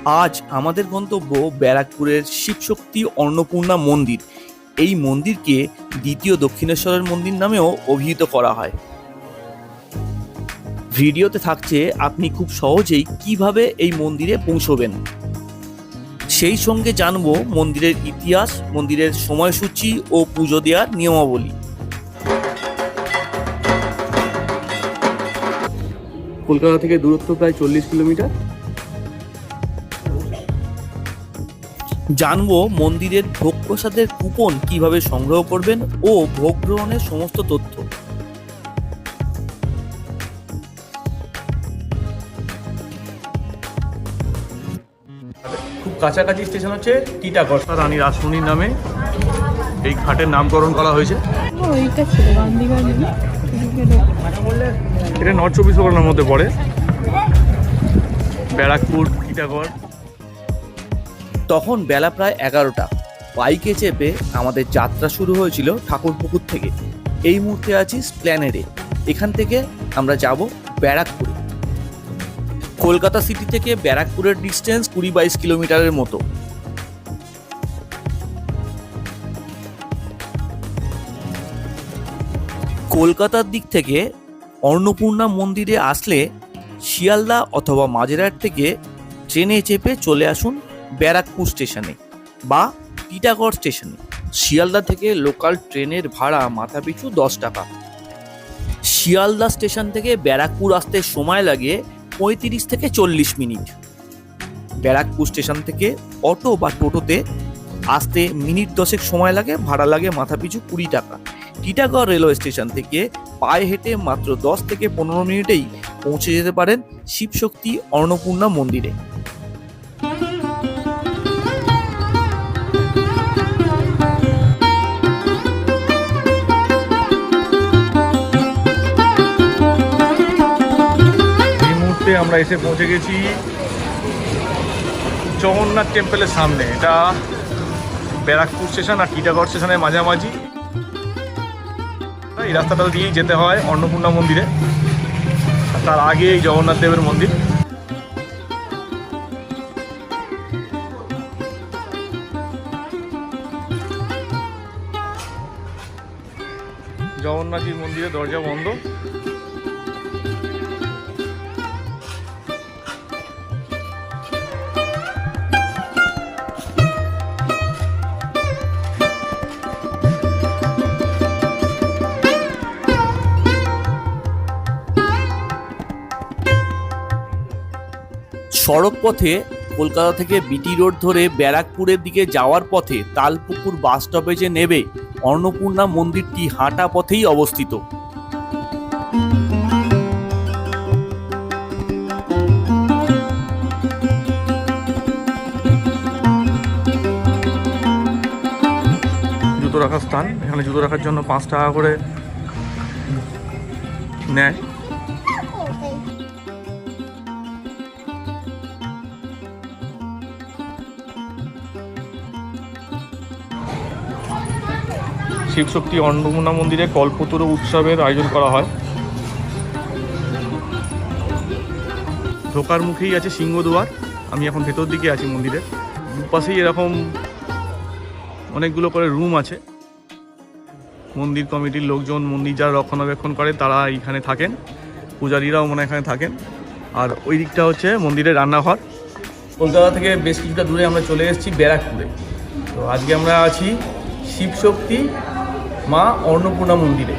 আজ আমাদের গন্তব্য ব্যারাকপুরের শিবশক্তি অন্নপূর্ণা মন্দির। এই মন্দিরকে দ্বিতীয় দক্ষিণেশ্বরের মন্দির নামেও অভিহিত করা হয়। ভিডিওতে থাকছে আপনি খুব সহজেই কিভাবে এই মন্দিরে পৌঁছবেন, সেই সঙ্গে জানবো মন্দিরের ইতিহাস, মন্দিরের সময়সূচি ও পুজো দেওয়ার নিয়মাবলী। কলকাতা থেকে দূরত্ব প্রায় 40 কিলোমিটার। জানবো মন্দিরের ভোগ প্রসাদের কুপন কিভাবে সংগ্রহ করবেন ও ভোগ গ্রহণের সমস্ত তথ্য। খুব কাছাকাছি স্টেশন হচ্ছে টিটাগড়। রানী রাসমণির নামে এই ঘাটের নামকরণ করা হয়েছে। এটা নর্থ 24 পরগনার মধ্যে পড়ে, ব্যারাকপুর টিটাগড়। তখন বেলা প্রায় 11টা। বাইকে চেপে আমাদের যাত্রা শুরু হয়েছিল ঠাকুরপুকুর থেকে। এই মুহূর্তে আছি স্প্ল্যানেডে। এখান থেকে আমরা যাব ব্যারাকপুরে। কলকাতা সিটি থেকে ব্যারাকপুরের ডিস্টেন্স 20-22 কিলোমিটারের মতো। কলকাতার দিক থেকে অন্নপূর্ণা মন্দিরে আসলে শিয়ালদা অথবা মাঝেরহাট থেকে ট্রেনে চেপে চলে আসুন ব্যারাকপুর স্টেশনে বা টিটাগড় স্টেশনে। শিয়ালদা থেকে লোকাল ট্রেনের ভাড়া মাথাপিছু 10 টাকা। শিয়ালদা স্টেশন থেকে ব্যারাকপুর আসতে সময় লাগে 35 থেকে 40 মিনিট। ব্যারাকপুর স্টেশন থেকে অটো বা টোটোতে আসতে মিনিট 10 সময় লাগে, ভাড়া লাগে মাথাপিছু 20 টাকা। টিটাগড় রেলওয়ে স্টেশন থেকে পায়ে হেঁটে মাত্র 10 থেকে 15 মিনিটেই পৌঁছে যেতে পারেন শিবশক্তি অন্নপূর্ণা মন্দিরে। আমরা এসে পৌঁছে গেছি জগন্নাথ টেম্পলের সামনে। এটা ব্যারাকপুর স্টেশন আর টিটাগড় স্টেশনের মাঝামাঝি। এই রাস্তাটা দিয়েই যেতে হয় অন্নপূর্ণা মন্দিরে। তার আগে এই জগন্নাথ দেবের মন্দির। জগন্নাথজির মন্দিরের দরজা বন্ধ। সড়ক পথে কলকাতা থেকে বিটি রোড ধরে ব্যারাকপুরের দিকে যাওয়ার পথে তালপুকুর বাস স্টপেজে নেবে অন্নপূর্ণা মন্দিরটি হাঁটা পথেই অবস্থিত। জুতো রাখার স্থান। এখানে জুতো রাখার জন্য 5 টাকা করে নেয়। শিবশক্তি অন্নপূর্ণা মন্দিরে কল্পতরু উৎসবের আয়োজন করা হয়। ঢোকার মুখেই আছে সিংহদুয়ার। আমি এখন ভেতর দিকে আছি মন্দিরের। দুপাশেই এরকম অনেকগুলো করে রুম আছে। মন্দির কমিটির লোকজন, মন্দির যারা রক্ষণাবেক্ষণ করে তারা এইখানে থাকেন। পূজারীরাও মনে এখানে থাকেন। আর ওই দিকটা হচ্ছে মন্দিরের রান্নাঘর। কলকাতা থেকে বেশ কিছুটা দূরে আমরা চলে এসেছি ব্যারাকপুরে। তো আজকে আমরা আছি শিবশক্তি মা অন্নপূর্ণা মন্দিরে।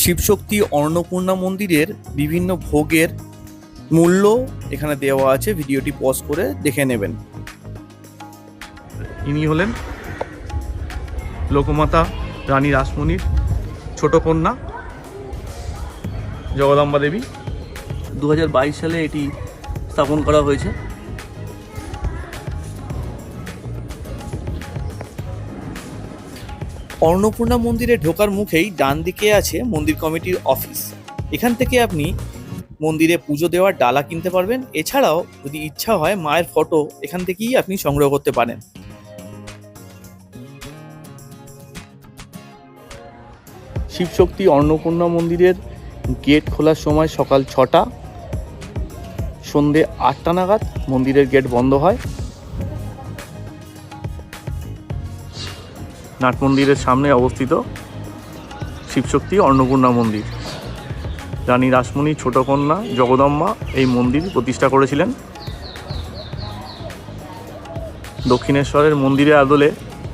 শিবশক্তি অন্নপূর্ণা মন্দিরের বিভিন্ন ভোগের মূল্য এখানে দেওয়া আছে, ভিডিওটি পজ করে দেখে নেবেন। ইনি হলেন লোকমাতা রানী রাসমণির ছোট কন্যা জগদম্বা দেবী। 2022 সালে এটি স্থাপন করা হয়েছে। অন্নপূর্ণা মন্দিরে ঢোকার মুখেই ডান দিকে আছে মন্দির কমিটির অফিস। এখান থেকে আপনি মন্দিরে পুজো দেওয়ার ডালা কিনতে পারবেন। এছাড়াও যদি ইচ্ছা হয় মায়ের ফটো এখান থেকেই আপনি সংগ্রহ করতে পারেন। শিবশক্তি অন্নপূর্ণা মন্দিরের গেট খোলার সময় সকাল 6টা, সন্ধে 8টা নাগাদ মন্দিরের গেট বন্ধ হয়। নাট মন্দিরের সামনে অবস্থিত শিবশক্তি অন্নপূর্ণা মন্দির। রানী রাসমণির ছোট কন্যা জগদম্বা এই মন্দির প্রতিষ্ঠা করেছিলেন। দক্ষিণেশ্বরের মন্দিরের আদলে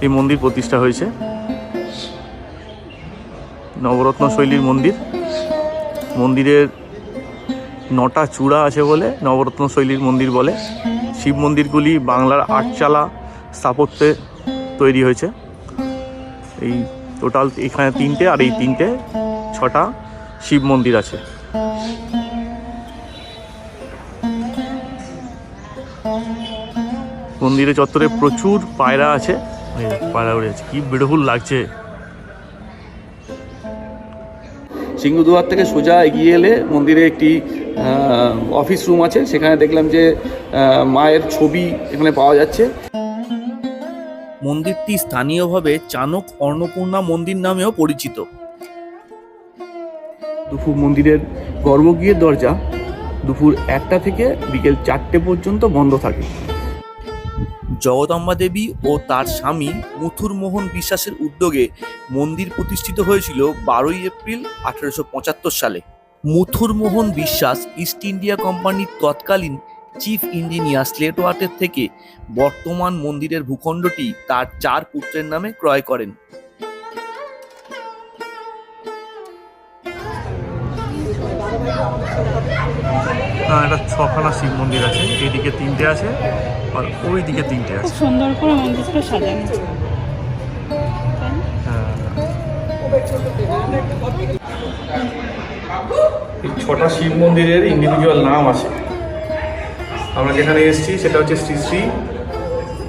এই মন্দির প্রতিষ্ঠা হয়েছে। নবরত্ন শৈলীর মন্দির। মন্দিরের 9টা চূড়া আছে বলে নবরত্ন শৈলীর মন্দির বলে। শিব মন্দিরগুলি বাংলার 8চালা স্থাপত্যে তৈরি হয়েছে। এই টোটাল এখানে 3টে আর এই 3টে 6টা শিব মন্দির আছে। মন্দিরের চত্বরে প্রচুর পায়রা আছে। পায়রা উড়ে আছে, কি বিউটিফুল লাগছে। সিংহদুয়ার থেকে সোজা এগিয়ে এলে মন্দিরে একটি অফিস রুম আছে, সেখানে দেখলাম যে মায়ের ছবি এখানে পাওয়া যাচ্ছে। মন্দিরটি স্থানীয়ভাবে চানক অন্নপূর্ণা মন্দির নামেও পরিচিত। দুপুর মন্দিরের গর্ভগৃহের দরজা দুপুর 1টা থেকে বিকেল 4টে পর্যন্ত বন্ধ থাকে। জগদম্বা দেবী ও তার স্বামী মুথুর মোহন বিশ্বাসের উদ্যোগে মন্দির প্রতিষ্ঠিত হয়েছিল 12ই এপ্রিল 1875 সালে। মুথুর মোহন বিশ্বাস ইস্ট ইন্ডিয়া কোম্পানির তৎকালীন চিফ ইঞ্জিনিয়ার স্লেটওয়ার্থের থেকে বর্তমান মন্দিরের ভূখণ্ডটি তার 4 পুত্রের নামে ক্রয় করেন। এটা 6খানা শিব মন্দির আছে, এইদিকে 3টে আছে আর ওই দিকে 3টে আছে। খুব সুন্দর করে মন্দিরটা সাজানো। এই 6টা শিব মন্দিরের ইন্ডিভিজুয়াল নাম আছে। আমরা যেখানে এসেছি সেটা হচ্ছে শ্রী শ্রী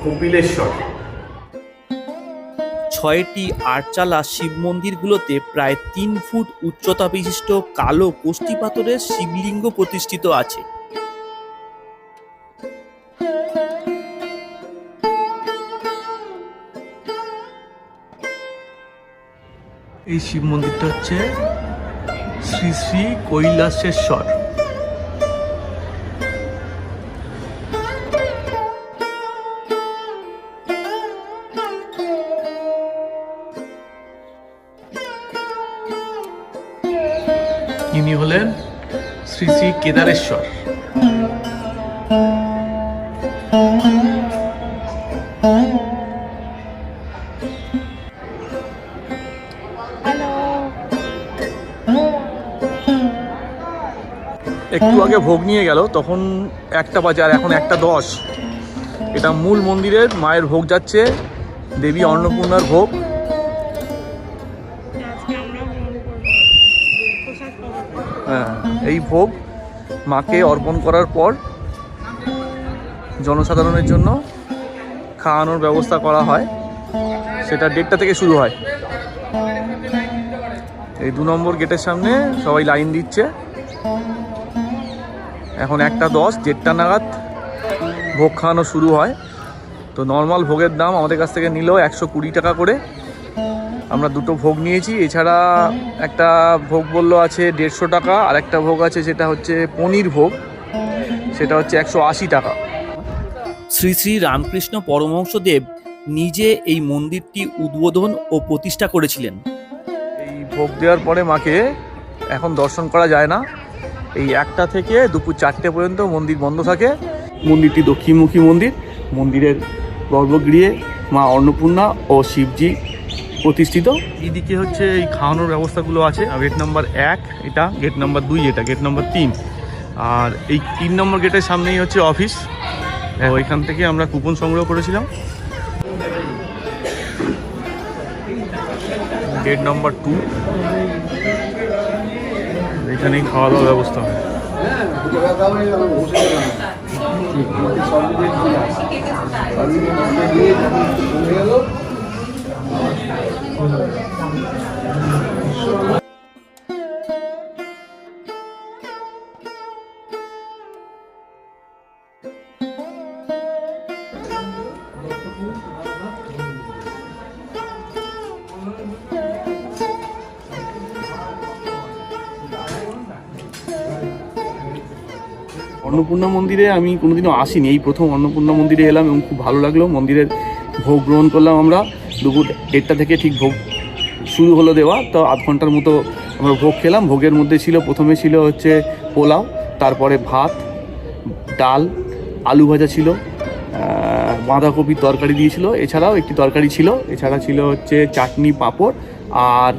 কপিলেশ্বর। 6টি 8চালা শিব মন্দিরগুলোতে প্রায় 3 ফুট উচ্চতা বিশিষ্ট কালো কোষ্ঠী পাথরের শিবলিঙ্গ প্রতিষ্ঠিত আছে। এই শিব মন্দিরটা হচ্ছে শ্রী শ্রী কৈলাসেশ্বর। ইনি হলেন শ্রী শ্রী কেদারেশ্বর। একটু আগে ভোগ নিয়ে গেল, তখন 1টা বাজে আর এখন 1টা 10। এটা মূল মন্দিরের মায়ের ভোগ যাচ্ছে, দেবী অন্নপূর্ণার ভোগ। হ্যাঁ, এই ভোগ মাকে অর্পণ করার পর জনসাধারণের জন্য খাওয়ানোর ব্যবস্থা করা হয়। সেটা 1:30 থেকে শুরু হয়। এই 2 নম্বর গেটের সামনে সবাই লাইন দিচ্ছে। এখন 1টা 10, 1:30 নাগাদ ভোগ খাওয়ানো শুরু হয়। তো নর্মাল ভোগের দাম আমাদের কাছ থেকে নিল 120 টাকা করে। আমরা 2টো ভোগ নিয়েছি। এছাড়া একটা ভোগ বললো আছে 150 টাকা, আর একটা ভোগ আছে সেটা হচ্ছে পনির ভোগ, সেটা হচ্ছে 180 টাকা। শ্রী শ্রী রামকৃষ্ণ পরমহংসদেব নিজে এই মন্দিরটি উদ্বোধন ও প্রতিষ্ঠা করেছিলেন। এই ভোগ দেওয়ার পরে মাকে এখন দর্শন করা যায় না। এই 1টা থেকে দুপুর 4টে পর্যন্ত মন্দির বন্ধ থাকে। মন্দিরটি দক্ষিণমুখী মন্দির। মন্দিরের গর্ভগৃহে মা অন্নপূর্ণা ও শিবজি প্রতিষ্ঠিত। এইদিকে হচ্ছে এই খাওয়ানোর ব্যবস্থাগুলো আছে। গেট নাম্বার 1 এটা, গেট নাম্বার 2 এটা, গেট নাম্বার 3, আর এই 3 নম্বর গেটের সামনেই হচ্ছে অফিস। ওইখান থেকে আমরা কুপন সংগ্রহ করেছিলাম। গেট নাম্বার 2, এখানেই খাওয়া দাওয়ার ব্যবস্থা হয়। অন্নপূর্ণা মন্দিরে আমি কোনোদিনও আসিনি, এই প্রথম অন্নপূর্ণা মন্দিরে এলাম এবং খুব ভালো লাগলো। মন্দিরের ভোগ গ্রহণ করলাম আমরা, দুপুর 1টা থেকে ঠিক ভোগ শুরু হলো দেওয়া, তো আধ ঘন্টার মতো আমরা ভোগ খেলাম। ভোগের মধ্যে ছিল, প্রথমে ছিল হচ্ছে পোলাও, তারপরে ভাত, ডাল, আলু ভাজা ছিল, বাঁধাকপির তরকারি দিয়েছিল, এছাড়াও একটি তরকারি ছিল, এছাড়া ছিল হচ্ছে চাটনি, পাঁপড় আর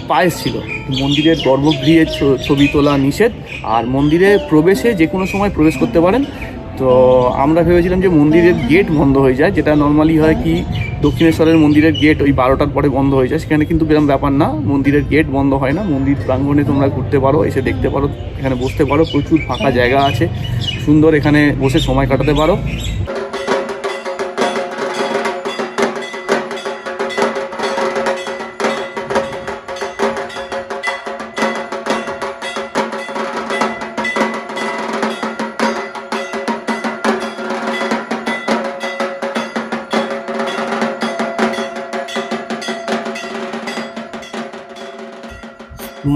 পায়েস ছিল। মন্দিরের গর্ভগৃহে ছবি তোলা নিষেধ, আর মন্দিরে প্রবেশে যে কোনো সময় প্রবেশ করতে পারেন। তো আমরা ভেবেছিলাম যে মন্দিরের গেট বন্ধ হয়ে যায়, যেটা নর্মালি হয় কি দক্ষিণেশ্বরের মন্দিরের গেট ওই 12টার পরে বন্ধ হয়ে যায়, সেখানে কিন্তু এরকম ব্যাপার না, মন্দিরের গেট বন্ধ হয় না। মন্দির প্রাঙ্গণে তোমরা ঘুরতে পারো, এসে দেখতে পারো, এখানে বসতে পারো, প্রচুর ফাঁকা জায়গা আছে, সুন্দর, এখানে বসে সময় কাটাতে পারো।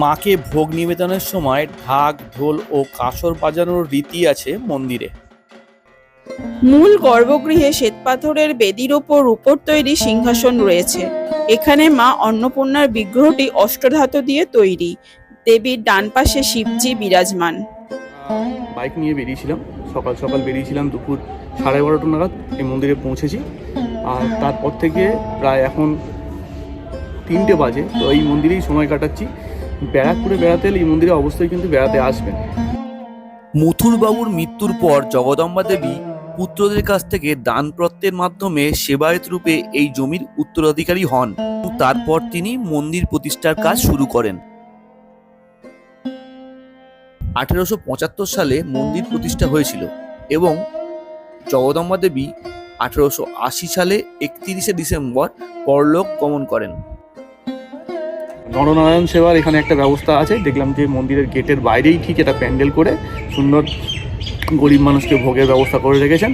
মাকে ভোগ নিবেদনের সময় ঢাক, ঢোল ও কাসর বাজানোর রীতি আছে মন্দিরে। মূল গর্ভগৃহে শ্বেতপাথরের বেদির ওপর রূপোর তৈরি সিংহাসন রয়েছে। এখানে মা অন্নপূর্ণার বিগ্রহটি অষ্টধাতু দিয়ে তৈরি। দেবীর ডান পাশে শিবজি বিরাজমান। বাইক নিয়ে বেরিয়েছিলাম, সকাল সকাল বেরিয়েছিলাম, দুপুর 12:30 নাগাদ এই মন্দিরে পৌঁছেছি। আর তারপর থেকে প্রায় এখন 3টে বাজে, তো এই মন্দিরেই সময় কাটাচ্ছি। ব্যারাকপুরে বেড়াতে এলে এই মন্দিরে অবশ্যই কিন্তু বেড়াতে আসবেন। মথুরবাবুর মৃত্যুর পর জগদম্বা দেবী পুত্রদের কাছ থেকে দানপত্রের মাধ্যমে সেবায়ত রূপে এই জমির উত্তরাধিকারী হন। তারপর তিনি মন্দির প্রতিষ্ঠার কাজ শুরু করেন। 1875 সালে মন্দির প্রতিষ্ঠা হয়েছিল এবং জগদম্বা দেবী 1880 সালে 31শে ডিসেম্বর পরলোক গমন করেন। নরনারায়ণ সেবার এখানে একটা ব্যবস্থা আছে, দেখলাম যে মন্দিরের গেটের বাইরেই ঠিক এটা প্যান্ডেল করে সুন্দর গরিব মানুষকে ভোগের ব্যবস্থা করে রেখেছেন।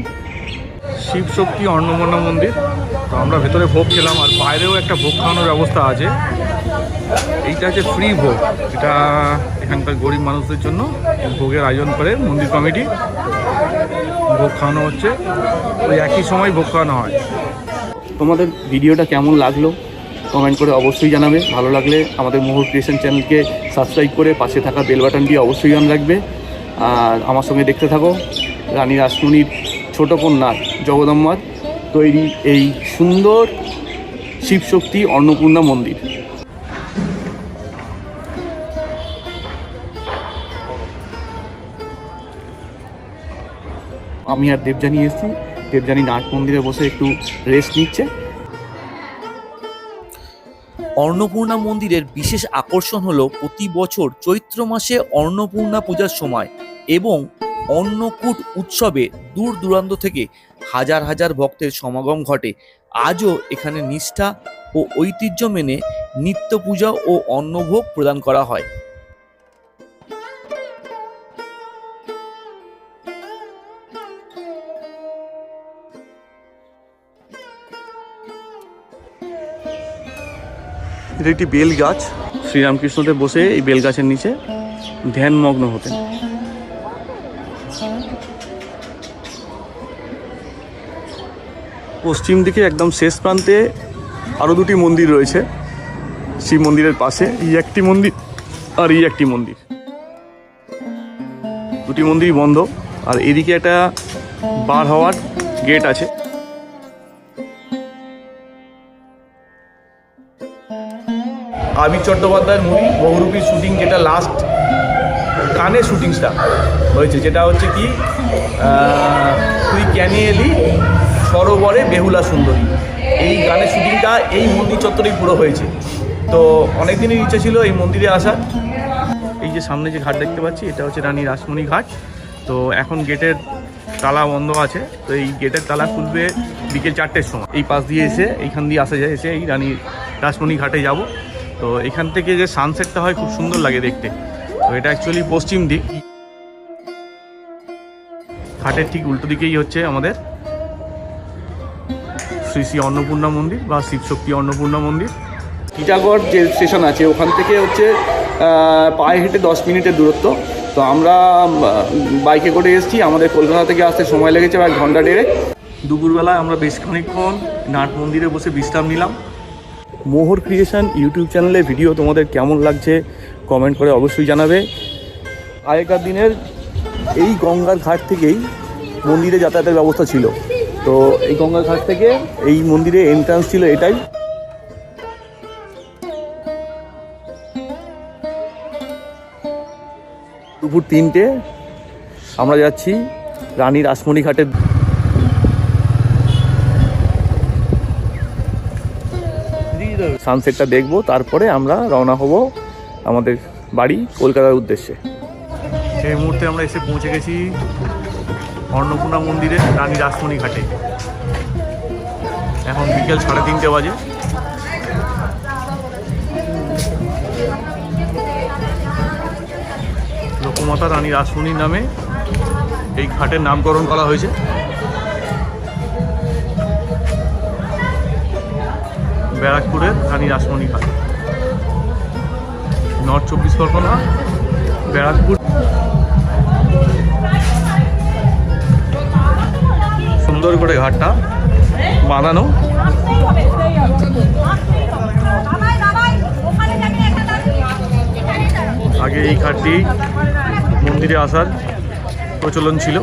শিব শক্তি অন্নপূর্ণা মন্দির, তো আমরা ভেতরে ভোগ খেলাম, আর বাইরেও একটা ভোগ খাওয়ানোর ব্যবস্থা আছে। এইটা হচ্ছে ফ্রি ভোগ, এটা এখানকার গরিব মানুষদের জন্য ভোগের আয়োজন করে মন্দির কমিটি। ভোগ খাওয়ানো হচ্ছে, ওই একই সময় ভোগ খাওয়ানো হয়। তোমাদের ভিডিওটা কেমন লাগলো কমেন্ট করে অবশ্যই জানাবে। ভালো লাগলে আমাদের মোহর ক্রিয়েশন চ্যানেলকে সাবস্ক্রাইব করে পাশে থাকা বেল বাটনটি অবশ্যই অন রাখবে। আর আমার সঙ্গে দেখতে থাকো রানী রাসমণির ছোট কন্যা জগদম্বার তৈরি এই সুন্দর শিবশক্তি অন্নপূর্ণা মন্দির। আমি আর দেবযানী এসেছি, দেবযানী নাট মন্দিরে বসে একটু রেস্ট নিচ্ছে। অন্নপূর্ণা মন্দিরের বিশেষ আকর্ষণ হলো প্রতি বছর চৈত্র মাসে অন্নপূর্ণা পূজার সময় এবং অন্নকূট উৎসবে দূর দূরান্ত থেকে হাজার হাজার ভক্তের সমাগম ঘটে। আজও এখানে নিষ্ঠা ও ঐতিহ্য মেনে নিত্য পূজা ও অন্নভোগ প্রদান করা হয়। এটা একটি বেল গাছ, শ্রীরামকৃষ্ণদেব বসে এই বেল গাছের নিচে ধ্যানমগ্ন হতেন। পশ্চিম দিকে একদম শেষ প্রান্তে আরও দুটি মন্দির রয়েছে শিব মন্দিরের পাশে, এই একটি মন্দির আর এই একটি মন্দির, দুটি মন্দির বন্ধ। আর এদিকে একটা বার হওয়ার গেট আছে। আবির চট্টোপাধ্যায়ের মুভি বহুরূপী শুটিং, যেটা লাস্ট কানে শুটিংসটা হয়েছে, যেটা হচ্ছে কি তুই ক্যানে এলি সরোবরে বেহুলা সুন্দরী, এই গানের শুটিংটা এই মন্দির চত্বরেই পুরো হয়েছে। তো অনেক দিনের ইচ্ছা ছিল এই মন্দিরে আসার। এই যে সামনে যে ঘাট দেখতে পাচ্ছি, এটা হচ্ছে রানী রাসমণি ঘাট। তো এখন গেটের তালা বন্ধ আছে, তো এই গেটের তালা খুলবে বিকেল 4টের সময়। এই পাশ দিয়ে এসে এইখান দিয়ে আসা যায়, এসে এই রানী রাসমণি ঘাটে যাব। তো এখান থেকে যে সানসেটটা হয় খুব সুন্দর লাগে দেখতে। তো এটা অ্যাকচুয়ালি পশ্চিম দিক, ঘাটের ঠিক উল্টো দিকেই হচ্ছে আমাদের শ্রী শ্রী অন্নপূর্ণা মন্দির বা শিবশক্তি অন্নপূর্ণা মন্দির। টিটাগড় যে স্টেশন আছে ওখান থেকে হচ্ছে পায়ে হেঁটে 10 মিনিটের দূরত্ব। তো আমরা বাইকে করে এসেছি, আমাদের কলকাতা থেকে আসতে সময় লেগেছে প্রায় ঘন্টা দেড়েক। দুপুরবেলায় আমরা বেশ খানিকক্ষণ নাট মন্দিরে বসে বিশ্রাম নিলাম। মোহর ক্রিয়েশন ইউটিউব চ্যানেলে ভিডিও তোমাদের কেমন লাগছে কমেন্ট করে অবশ্যই জানাবে। আগেকার দিনের এই গঙ্গার ঘাট থেকেই মন্দিরে যাতায়াতের ব্যবস্থা ছিল। তো এই গঙ্গার ঘাট থেকে এই মন্দিরে এন্ট্রান্স ছিল এটাই। দুপুর 3টে আমরা যাচ্ছি রানী রাসমণি ঘাটের। সানসেটটা দেখবো, তারপরে আমরা রওনা হব আমাদের বাড়ি কলকাতার উদ্দেশ্যে। সেই মুহূর্তে আমরা এসে পৌঁছে গেছি অন্নপূর্ণা মন্দিরে রানী রাসমণি ঘাটে। এখন বিকেল 3:30 বাজে। লোকমাতা রানী রাসমণির নামে এই ঘাটের নামকরণ করা হয়েছে। ব্যারাকপুরের রানী রাসমণি ঘাট, নর্থ 24 পরগনা, ব্যারাকপুর। সুন্দর করে ঘাটটা বানানো। আগে এই ঘাটটি মন্দিরে আসার প্রচলন ছিল।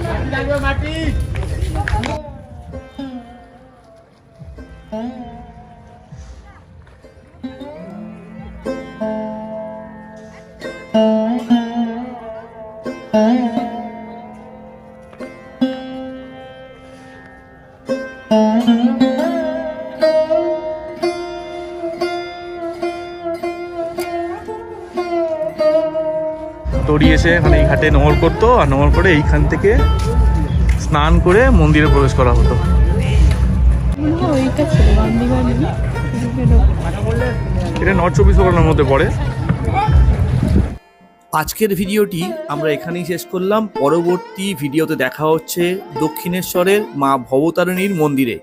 দড়ি এসে এখানে এই ঘাটে নোঙর করতো, আর নোঙর করে এইখান থেকে স্নান করে মন্দিরে প্রবেশ করা হতো। এটা নর্থ 24 পরগনার মধ্যে পড়ে। আজকের ভিডিওটি আমরা এখানেই শেষ করলাম। পরবর্তী ভিডিওতে দেখা হচ্ছে দক্ষিণেশ্বরের মা ভবতারিণীর মন্দিরে।